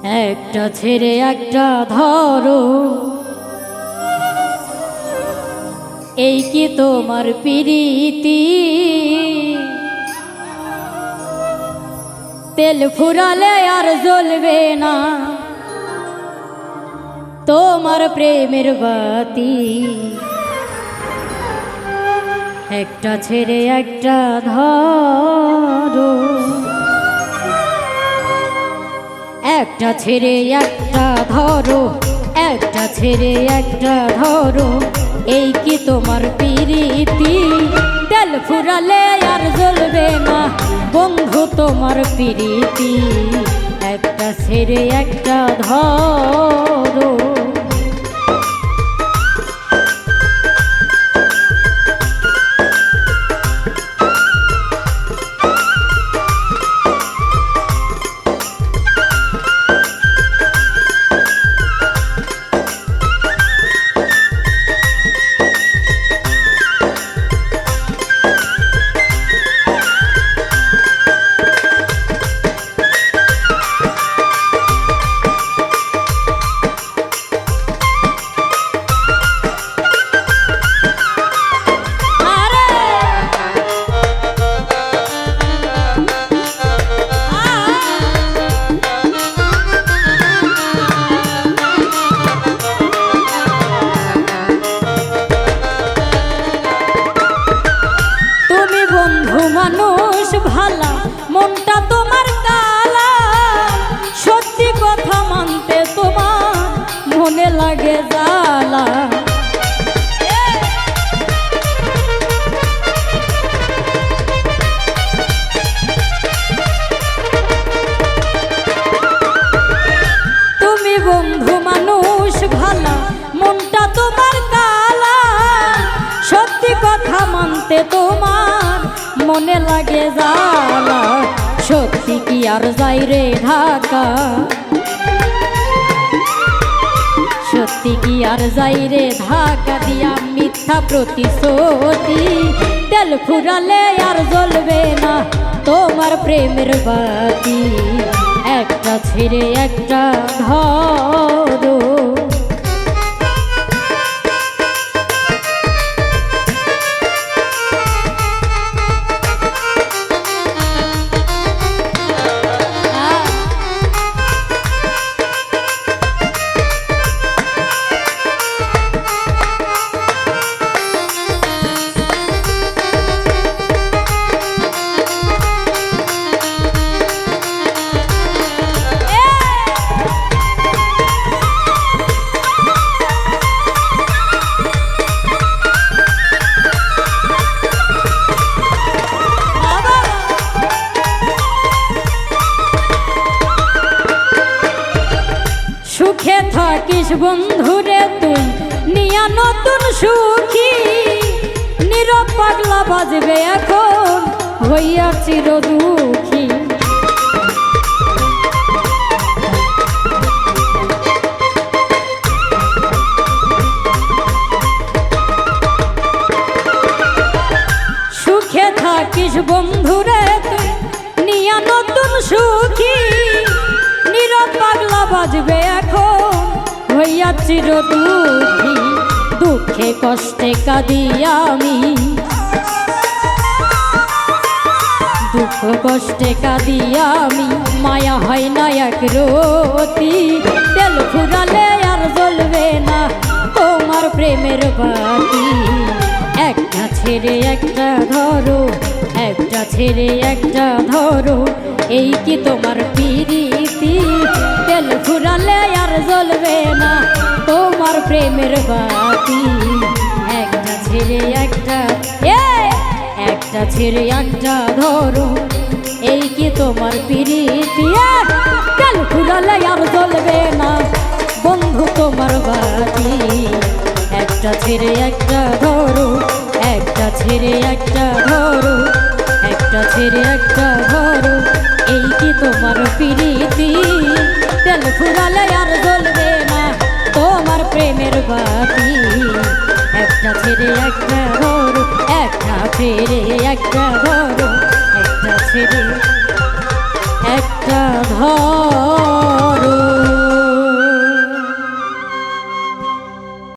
একটা ছেড়ে একটা ধরো, এই কি তোমার প্রীতি? তেল ফুরালে আর জ্বলবে না তোমার প্রেমের বাতি। একটা ছেড়ে একটা ধরো, একটা ছেড়ে একটা ধরো, একটা ছেড়ে একটা ধরো, এই কি তোমার প্রীতি? তেল ফুরালে আর জ্বলবে না বন্ধু তোমার প্রীতি। একটা ছেড়ে একটা ধরো। মানুষ ভালা, মনটা তোমার কালা, সত্যি কথা মানতে তোমার মনে লাগে জ্বালা। তুমি বন্ধু মানুষ ভালা, মনটা তোমার কালা, সত্যি কথা মানতে তোমার মনে লাগে জ্বালা। সত্যি কি আর যাই রে ঢাকা, সত্যি কি আর যাই রে ঢাকা দিয়া মিথ্যা প্রতিশ্রুতি। তেল ফুরালে আর জ্বলবে না তোমার প্রেমের বাতি। একটা ছেড়ে একটা ধরো। সুখে থাকিস বন্ধুরে তুই নিয়া নতুন সুখী, নীরব পাগলা বাজবে এখন হইয়া চির দুঃখী। সুখে থাকিস বন্ধুরে তুই নিয়া নতুন সুখী, নীরব পাগলা বাজবে এখন হইয়া চির দুঃখী। দুঃখে কষ্টে কাঁদি আমি, দুঃখ কষ্টে কাঁদি আমি, মায়া হয় না এক রতি। তেল ফুরালে আর জ্বলবে না তোমার প্রেমের বাতি। একটা ছেড়ে একটা ধরো, একটা ছেড়ে একটা ধরো, এই কি তোমার প্রীতি? তেল ফুরালে আর জ্বলবে না তোমার প্রেমের বাতি। একটা ছেড়ে একটা, একটা ছেড়ে একটা ধরো, এই কি তোমার প্রীতি? তেল ফুরালে আর জ্বলবে না বন্ধু তোমার বাতি। একটা ছেড়ে একটা ধরো, একটা ছেড়ে একটা ধরো, একটা ছেড়ে একটা ধরো, এই কি তোমার প্রীতি? তেল ফুরালে আর জ্বলবে না তোমার প্রেমের বাতি। একটা ছেড়ে একটা ধরো, একটা ছেড়ে একটা ধরো, একটা ছেড়ে একটা ধরো।